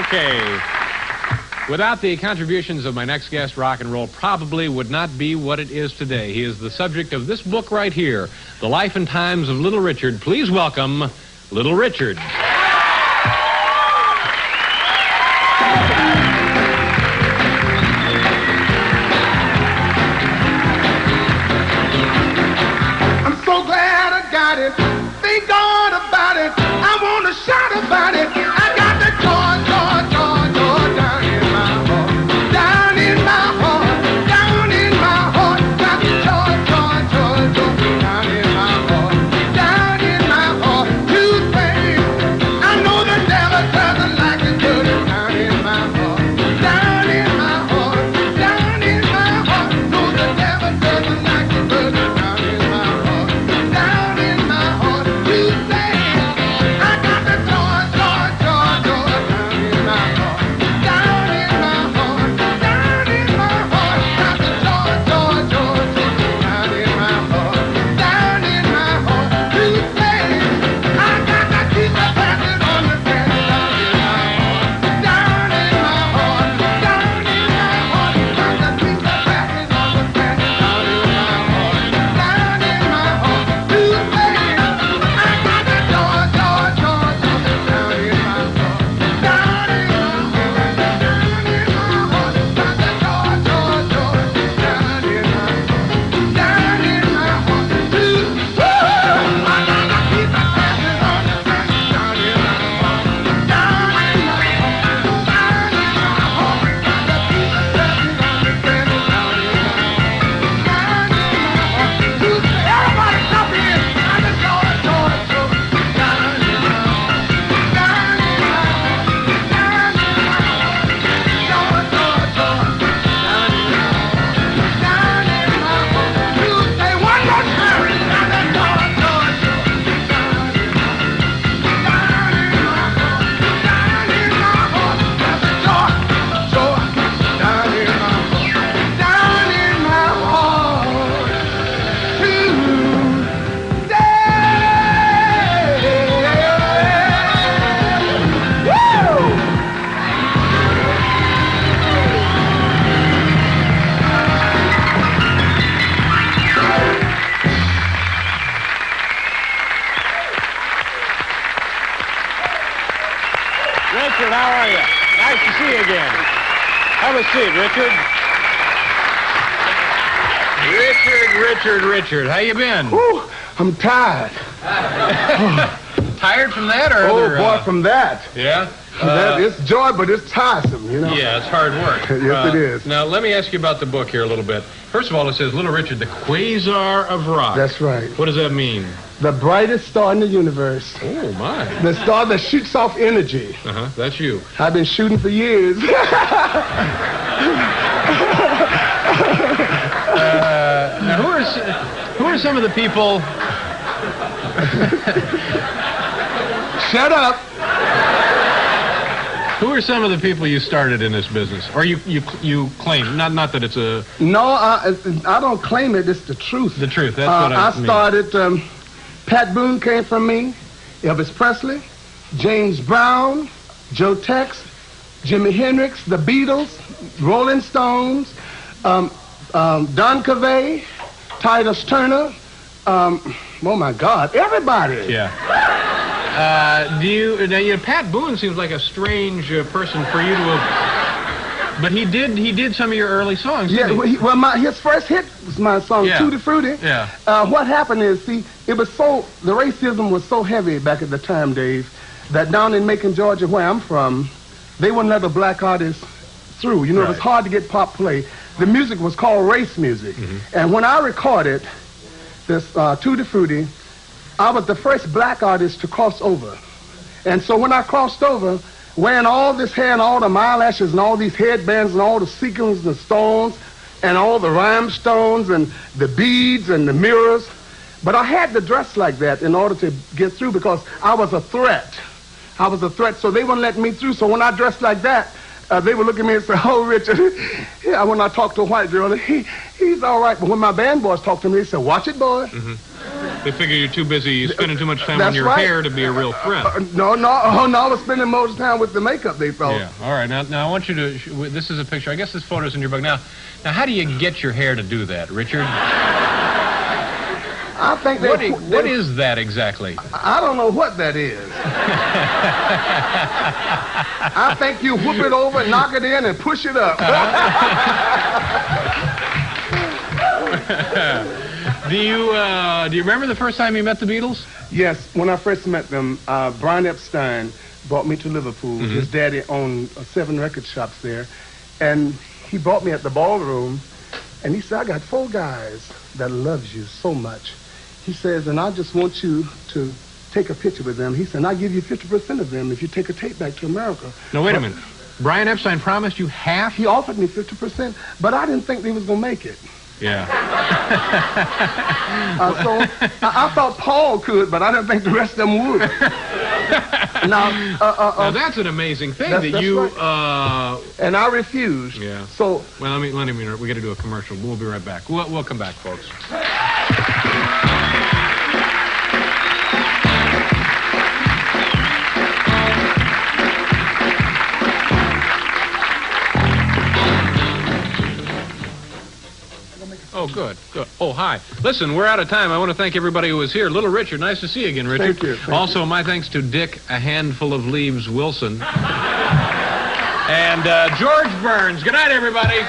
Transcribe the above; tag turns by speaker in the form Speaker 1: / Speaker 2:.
Speaker 1: Okay. Without the contributions of my next guest, rock and roll probably would not be what it is today. He is the subject of this book right here, The Life and Times of Little Richard. Please welcome Little Richard.
Speaker 2: I'm so glad I got it. Thank God about it. I want to shout about it. I got the joy, joy, joy, joy down in my heart. Down in my heart. Down in my heart. Got the joy, joy, joy, joy down in my heart. Down in my heart. To fame. I know the devil doesn't like it, but it's down in my heart. Down in my heart. Down in my heart. No, the devil doesn't like it, but it's down in my heart. Down in my heart. To fame. I got the joy, joy, joy, joy down in my heart. Down in my heart. Down in my heart. Got the joy, joy, joy, joy down in my heart. Down in my heart. To fame. I got to keep the passing on the planet down in my heart. Down in my heart. Down in my heart. Got to keep the passing on the planet down in my heart. Down in my heart. To fame. I got the joy, joy, joy, joy down in my heart. Down in my heart. Down in my heart. Got the joy, joy, joy down in my heart. Down in my heart. To I gotta keep the passing on the planet down in my heart. Down in my heart. Down in my heart. Gotta keep the passing on the planet down in my heart. Down in my heart. To everybody jump in. I got joy, joy, joy down in my heart. Down in my heart. Down in my heart. Joy, joy, joy down in my heart. Down in my heart. To say one more time. I got joy, joy, joy down in my heart. Down in my heart. Down in my heart. Got the joy, joy down in my heart. Down in my heart.
Speaker 1: Richard, how are you? Nice to see you again. Have a seat, Richard. Richard, how you been?
Speaker 2: Whew, I'm tired.
Speaker 1: Tired from that or
Speaker 2: Oh,
Speaker 1: other?
Speaker 2: boy, from that.
Speaker 1: Yeah?
Speaker 2: It's joy, but it's tiresome, you know.
Speaker 1: Yeah, it's hard work.
Speaker 2: Yes, it is.
Speaker 1: Now, let me ask you about the book here a little bit. First of all, it says Little Richard, the Quasar of Rock.
Speaker 2: That's right.
Speaker 1: What does that mean?
Speaker 2: The brightest star in the universe.
Speaker 1: Oh, my.
Speaker 2: The star that shoots off energy.
Speaker 1: Uh-huh, that's you.
Speaker 2: I've been shooting for years.
Speaker 1: Now, who are some of the people...
Speaker 2: Shut up.
Speaker 1: Who are some of the people you started in this business? Or you claim, not that it's a...
Speaker 2: No, I don't claim it. It's the truth.
Speaker 1: The truth, that's what I mean.
Speaker 2: started, Pat Boone came from me, Elvis Presley, James Brown, Joe Tex, Jimi Hendrix, the Beatles, Rolling Stones, Don Cavey, Titus Turner, oh my God, everybody.
Speaker 1: Yeah. Pat Boone seems like a strange person for you to have... But he did some of your early songs,
Speaker 2: Yeah,
Speaker 1: didn't he?
Speaker 2: his first hit was my song,
Speaker 1: Yeah.
Speaker 2: Tutti Frutti.
Speaker 1: Yeah.
Speaker 2: What happened is, see, the racism was so heavy back at the time, Dave, that down in Macon, Georgia, where I'm from, they wouldn't let a black artist through. You know, It was hard to get pop play. The music was called race music. Mm-hmm. And when I recorded this Tutti Frutti, I was the first black artist to cross over. And so when I crossed over, wearing all this hair and all the eyelashes and all these headbands and all the sequins and the stones and all the rhinestones and the beads and the mirrors. But I had to dress like that in order to get through because I was a threat. So they wouldn't let me through. So when I dressed like that, they would look at me and say, "Oh, Richard," yeah, when I talk to a white girl, he's all right. But when my band boys talk to me, they say, "Watch it, boy." Mm-hmm.
Speaker 1: They figure you're too busy spending too much time on
Speaker 2: That's
Speaker 1: your
Speaker 2: right.
Speaker 1: hair to be a real friend.
Speaker 2: No, I was spending most of the time with the makeup, they thought.
Speaker 1: Yeah. All right. Now I want you to. This is a picture. I guess this photo's in your book. Now, how do you get your hair to do that, Richard?
Speaker 2: I think
Speaker 1: what is that exactly?
Speaker 2: I don't know what that is. I think you whoop it over, knock it in, and push it up.
Speaker 1: Do you remember the first time you met the Beatles?
Speaker 2: Yes, when I first met them, Brian Epstein brought me to Liverpool.
Speaker 1: Mm-hmm.
Speaker 2: His daddy owned 7 record shops there, and he brought me at the ballroom, and he said, "I got 4 guys that loves you so much." He says, "And I just want you to take a picture with them." He said, "And I'll give you 50% of them if you take a tape back to America."
Speaker 1: No, wait a minute. Brian Epstein promised you half?
Speaker 2: He offered me 50%, but I didn't think they was going to make it.
Speaker 1: Yeah.
Speaker 2: So I thought Paul could, but I didn't think the rest of them would. Now
Speaker 1: that's an amazing thing
Speaker 2: that's
Speaker 1: you.
Speaker 2: Right. And I refused.
Speaker 1: Yeah.
Speaker 2: So
Speaker 1: well, let me. We got to do a commercial. We'll be right back. We'll come back, folks. Oh, good. Oh, hi. Listen, we're out of time. I want to thank everybody who was here. Little Richard, nice to see you again, Richard.
Speaker 2: Thank you.
Speaker 1: Also, my thanks to Dick, a handful of leaves, Wilson. And George Burns. Good night, everybody.